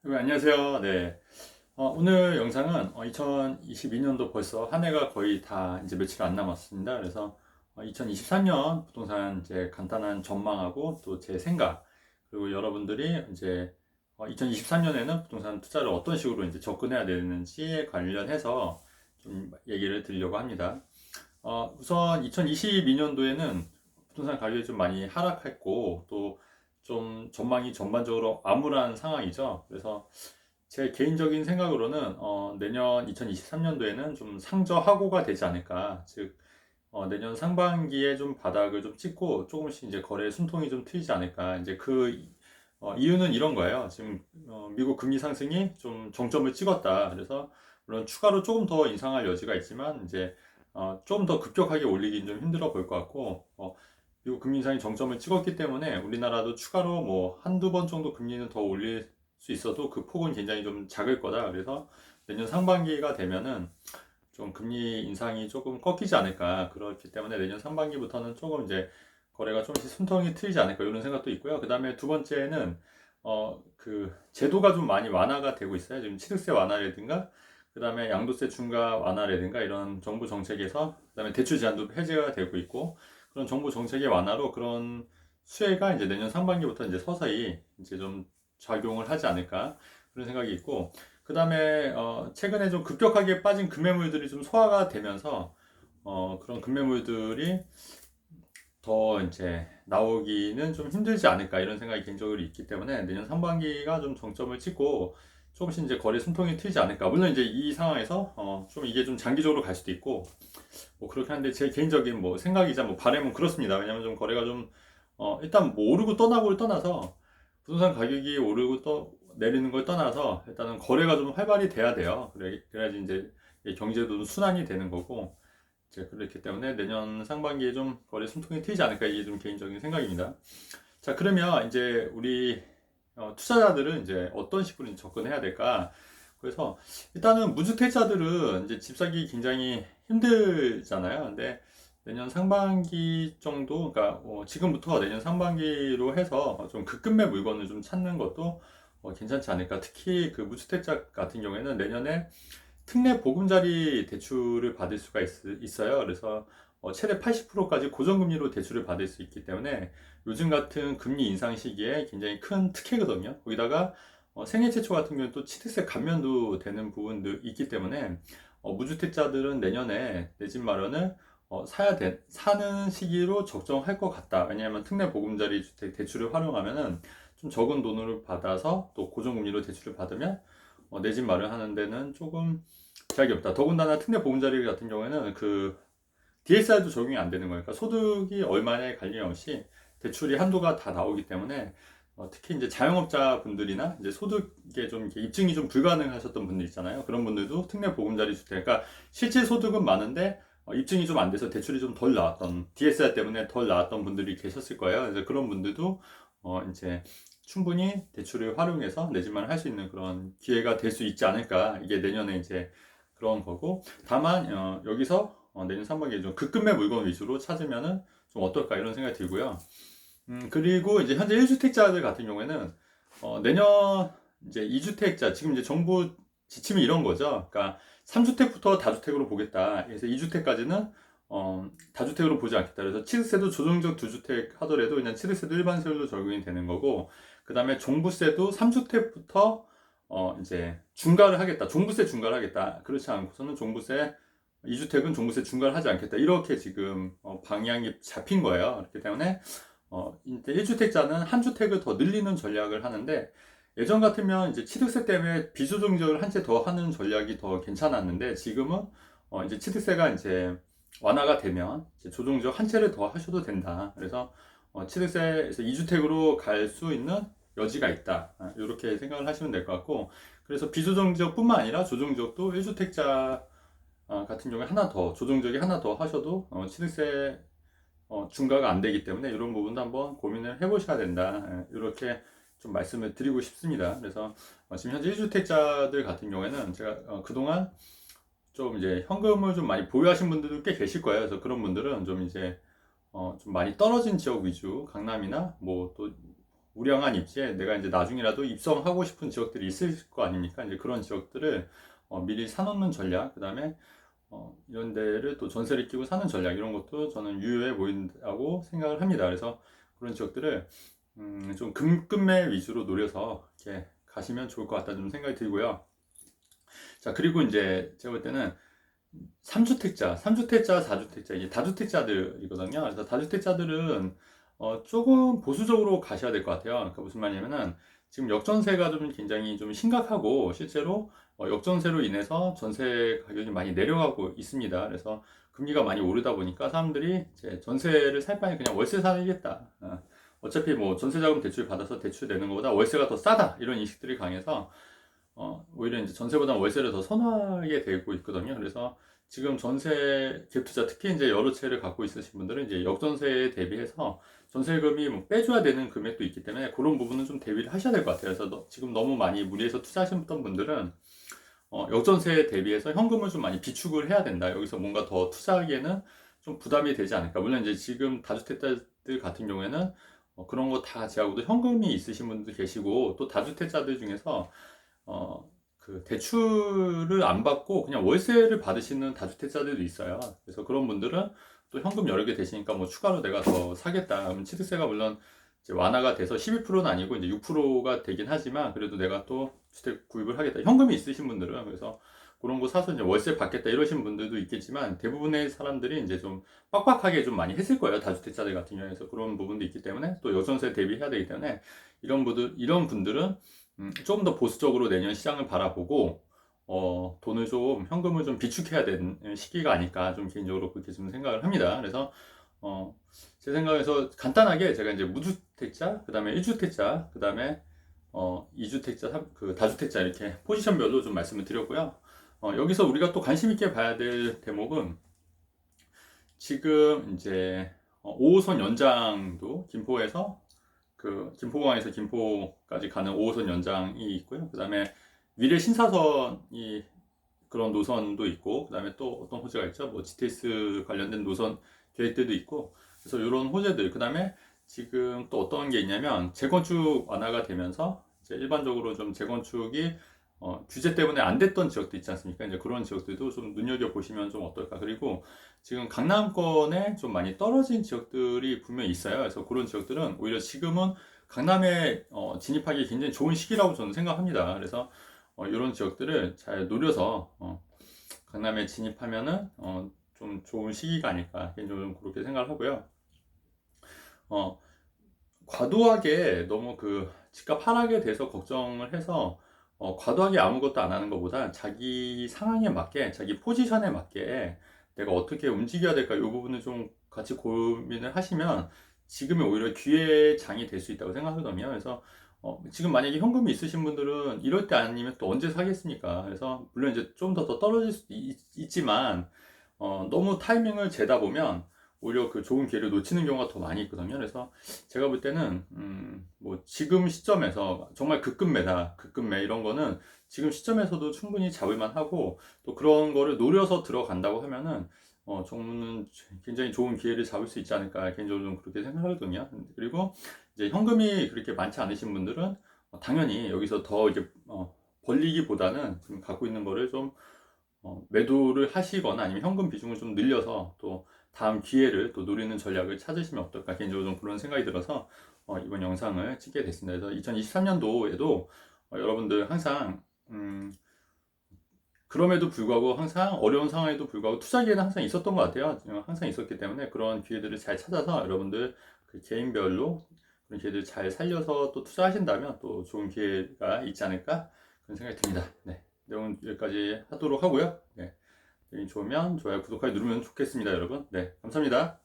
네, 안녕하세요. 네. 오늘 영상은 2022년도 벌써 한 해가 거의 다 이제 며칠 안 남았습니다. 그래서 2023년 부동산 이제 간단한 전망하고 또 제 생각, 그리고 여러분들이 이제 2023년에는 부동산 투자를 어떤 식으로 이제 접근해야 되는지에 관련해서 좀 얘기를 드리려고 합니다. 우선 2022년도에는 부동산 가격이 좀 많이 하락했고 또 좀 전망이 전반적으로 암울한 상황이죠. 그래서 제 개인적인 생각으로는 내년 2023년도에는 좀 상저하고가 되지 않을까. 즉 내년 상반기에 좀 바닥을 좀 찍고 조금씩 이제 거래 숨통이 좀 트이지 않을까. 이제 이유는 이런 거예요. 지금 미국 금리 상승이 좀 정점을 찍었다. 그래서 물론 추가로 조금 더 인상할 여지가 있지만 이제 좀 더 급격하게 올리긴 좀 힘들어 보일 것 같고 미국 금리 인상이 정점을 찍었기 때문에 우리나라도 추가로 뭐 한두 번 정도 금리는 더 올릴 수 있어도 그 폭은 굉장히 좀 작을 거다. 그래서 내년 상반기가 되면은 좀 금리 인상이 조금 꺾이지 않을까. 그렇기 때문에 내년 상반기부터는 조금 이제 거래가 조금씩 숨통이 트이지 않을까 이런 생각도 있고요. 그 다음에 두 번째는 그 제도가 좀 많이 완화가 되고 있어요. 지금 취득세 완화라든가 그 다음에 양도세 중과 완화라든가 이런 정부 정책에서 그 다음에 대출 제한도 해제가 되고 있고 그런 정부 정책의 완화로 그런 수혜가 이제 내년 상반기부터 이제 서서히 이제 좀 작용을 하지 않을까 그런 생각이 있고 그 다음에 최근에 좀 급격하게 빠진 급매물들이 좀 소화가 되면서 그런 급매물들이 더 이제 나오기는 좀 힘들지 않을까 이런 생각이 개인적으로 있기 때문에 내년 상반기가 좀 정점을 찍고 조금씩 이제 거래 숨통이 트이지 않을까. 물론 이제 이 상황에서 좀 이게 좀 장기적으로 갈 수도 있고 뭐 그렇게 하는데 제 개인적인 뭐 생각이자 뭐 바람은 그렇습니다. 왜냐면 좀 거래가 좀 일단 뭐 오르고 떠나고를 떠나서 부동산 가격이 오르고 또 내리는 걸 떠나서 일단은 거래가 좀 활발히 돼야 돼요. 그래야지 이제 경제도 좀 순환이 되는 거고 이제 그렇기 때문에 내년 상반기에 좀 거래 숨통이 트이지 않을까 이게 좀 개인적인 생각입니다. 자 그러면 이제 우리 투자자들은 이제 어떤 식으로 접근해야 될까? 그래서 일단은 무주택자들은 이제 집 사기 굉장히 힘들잖아요. 근데 내년 상반기 정도, 그러니까 지금부터 내년 상반기로 해서 좀 급급매 물건을 좀 찾는 것도 괜찮지 않을까. 특히 그 무주택자 같은 경우에는 내년에 특례 보금자리 대출을 받을 수가 있어요. 그래서 최대 80%까지 고정금리로 대출을 받을 수 있기 때문에 요즘 같은 금리 인상 시기에 굉장히 큰 특혜거든요. 거기다가 생애 최초 같은 경우는 또 취득세 감면도 되는 부분도 있기 때문에 무주택자들은 내년에 내 집 마련을 사는 시기로 적정할 것 같다. 왜냐하면 특례 보금자리 주택 대출을 활용하면은 좀 적은 돈으로 받아서 또 고정금리로 대출을 받으면 내 집 마련하는 데는 조금 제약이 없다. 더군다나 특례 보금자리 같은 경우에는 그 DSR도 적용이 안 되는 거니까 소득이 얼마에 관련 없이 대출이 한도가 다 나오기 때문에 특히 이제 자영업자 분들이나 이제 소득에 좀 이렇게 입증이 좀 불가능하셨던 분들 있잖아요. 그런 분들도 특례 보금자리 주택, 그러니까 실제 소득은 많은데 입증이 좀 안 돼서 대출이 좀 덜 나왔던 DSR 때문에 덜 나왔던 분들이 계셨을 거예요. 그래서 그런 분들도 이제 충분히 대출을 활용해서 내 집만 할 수 있는 그런 기회가 될 수 있지 않을까. 이게 내년에 이제 그런 거고. 다만 여기서 내년 상반기에 좀 급급매 물건 위주로 찾으면은 좀 어떨까 이런 생각이 들고요. 그리고 이제 현재 1주택자들 같은 경우에는 내년 이제 2주택자 지금 이제 정부 지침이 이런 거죠. 그러니까 3주택부터 다주택으로 보겠다. 그래서 2주택까지는 다주택으로 보지 않겠다. 그래서 취득세도 조정적 2주택 하더라도 그냥 취득세도 일반 세율로 적용이 되는 거고, 그 다음에 종부세도 3주택부터 이제 중과를 하겠다. 종부세 중과를 하겠다. 그렇지 않고서는 종부세 2주택은 종부세 중과를 하지 않겠다. 이렇게 지금 방향이 잡힌 거예요. 그렇기 때문에 이제 1주택자는 한 주택을 더 늘리는 전략을 하는데 예전 같으면 이제 취득세 때문에 비조정적을 한 채 더 하는 전략이 더 괜찮았는데 지금은 이제 취득세가 이제 완화가 되면 이제 조정적 한 채를 더 하셔도 된다. 그래서 취득세에서 2주택으로 갈 수 있는 여지가 있다. 이렇게 생각을 하시면 될 것 같고 그래서 비조정적뿐만 아니라 조정적도 1주택자 같은 경우에 하나 더 조정적이 하나 더 하셔도 취득세 중과가 안 되기 때문에 이런 부분도 한번 고민을 해보셔야 된다. 이렇게 좀 말씀을 드리고 싶습니다. 그래서 지금 현재 1주택자들 같은 경우에는 제가 그동안 좀 이제 현금을 좀 많이 보유하신 분들도 꽤 계실 거예요. 그래서 그런 분들은 좀 이제 좀 많이 떨어진 지역 위주, 강남이나 뭐 또 우량한 입지에 내가 이제 나중이라도 입성하고 싶은 지역들이 있을 거 아닙니까? 이제 그런 지역들을 미리 사놓는 전략, 그 다음에 이런 데를 또 전세를 끼고 사는 전략, 이런 것도 저는 유효해 보인다고 생각을 합니다. 그래서 그런 지역들을 좀 금매 위주로 노려서 이렇게 가시면 좋을 것 같다는 생각이 들고요. 자, 그리고 이제 제가 볼 때는 3주택자, 4주택자, 이게 다주택자들이거든요. 그래서 다주택자들은 조금 보수적으로 가셔야 될 것 같아요. 그러니까 무슨 말이냐면은 지금 역전세가 좀 굉장히 좀 심각하고 실제로 역전세로 인해서 전세 가격이 많이 내려가고 있습니다. 그래서 금리가 많이 오르다 보니까 사람들이 이제 전세를 살 바에 그냥 월세 사겠다. 어차피 뭐 전세자금 대출 받아서 대출 내는 것보다 월세가 더 싸다. 이런 인식들이 강해서 오히려 이제 전세보다 월세를 더 선호하게 되고 있거든요. 그래서 지금 전세 갭투자, 특히 이제 여러 채를 갖고 있으신 분들은 이제 역전세에 대비해서 전세금이 뭐 빼줘야 되는 금액도 있기 때문에 그런 부분은 좀 대비를 하셔야 될 것 같아요. 그래서 지금 너무 많이 무리해서 투자하셨던 분들은 역전세에 대비해서 현금을 좀 많이 비축을 해야 된다. 여기서 뭔가 더 투자하기에는 좀 부담이 되지 않을까. 물론 이제 지금 다주택자들 같은 경우에는 그런 거 다 제하고도 현금이 있으신 분도 계시고, 또 다주택자들 중에서 그 대출을 안 받고 그냥 월세를 받으시는 다주택자들도 있어요. 그래서 그런 분들은 또 현금 여러 개 되시니까 뭐 추가로 내가 더 사겠다. 그러면 취득세가 물론 이제 완화가 돼서 12%는 아니고 이제 6%가 되긴 하지만, 그래도 내가 또 주택 구입을 하겠다. 현금이 있으신 분들은 그래서 그런 거 사서 이제 월세 받겠다 이러신 분들도 있겠지만, 대부분의 사람들이 이제 좀 빡빡하게 좀 많이 했을 거예요. 다주택자들 같은 경우에서 그런 부분도 있기 때문에, 또 여전세 대비해야 되기 때문에 이런 분들은 조금 더 보수적으로 내년 시장을 바라보고 돈을 좀, 현금을 좀 비축해야 되는 시기가 아닐까, 좀 개인적으로 그렇게 좀 생각을 합니다. 그래서 제 생각에서 간단하게 제가 이제 무주택자, 그 다음에 1주택자, 그 다음에 2주택자, 그 다주택자, 이렇게 포지션별로 좀 말씀을 드렸고요. 여기서 우리가 또 관심 있게 봐야 될 대목은 지금 이제 5호선 연장도 김포에서 그 김포공항에서 김포까지 가는 5호선 연장이 있고요. 그 다음에 미래 신사선이 그런 노선도 있고, 그 다음에 또 어떤 호재가 있죠? 뭐 GTX 관련된 노선 계획들도 있고, 그래서 이런 호재들, 그 다음에 지금 또 어떤 게 있냐면 재건축 완화가 되면서 이제 일반적으로 좀 재건축이 규제 때문에 안 됐던 지역도 있지 않습니까? 이제 그런 지역들도 좀 눈여겨보시면 좀 어떨까. 그리고 지금 강남권에 좀 많이 떨어진 지역들이 분명히 있어요. 그래서 그런 지역들은 오히려 지금은 강남에 진입하기 굉장히 좋은 시기라고 저는 생각합니다. 그래서 이런 지역들을 잘 노려서 강남에 진입하면은 좀 좋은 시기가 아닐까, 개인적으로 좀 그렇게 생각을 하고요. 어, 과도하게 너무 그 집값 하락에 대해서 걱정을 해서 과도하게 아무것도 안 하는 것보다 자기 상황에 맞게, 자기 포지션에 맞게 내가 어떻게 움직여야 될까, 이 부분을 좀 같이 고민을 하시면 지금이 오히려 기회의 장이 될 수 있다고 생각하거든요. 그래서 지금 만약에 현금이 있으신 분들은 이럴 때 아니면 또 언제 사겠습니까? 그래서 물론 이제 좀 더 떨어질 수도 있지만 너무 타이밍을 재다 보면 오히려 그 좋은 기회를 놓치는 경우가 더 많이 있거든요. 그래서 제가 볼 때는 뭐 지금 시점에서 정말 급급매 이런 거는 지금 시점에서도 충분히 잡을만 하고, 또 그런 거를 노려서 들어간다고 하면은 정말 굉장히 좋은 기회를 잡을 수 있지 않을까, 개인적으로 좀 그렇게 생각하거든요. 그리고 이제 현금이 그렇게 많지 않으신 분들은 당연히 여기서 더 이제 벌리기보다는 지금 갖고 있는 거를 좀 매도를 하시거나 아니면 현금 비중을 좀 늘려서 또 다음 기회를 또 노리는 전략을 찾으시면 어떨까, 개인적으로 좀 그런 생각이 들어서 이번 영상을 찍게 됐습니다. 그래서 2023년도에도 여러분들 항상 그럼에도 불구하고 항상 어려운 상황에도 불구하고 투자 기회는 항상 있었던 것 같아요. 항상 있었기 때문에 그런 기회들을 잘 찾아서 여러분들 그 개인별로 그런 기회들을 잘 살려서 또 투자하신다면 또 좋은 기회가 있지 않을까, 그런 생각이 듭니다. 네, 내용 여기까지 하도록 하고요. 네, 내용이 좋으면 좋아요, 구독하기 누르면 좋겠습니다, 여러분. 네, 감사합니다.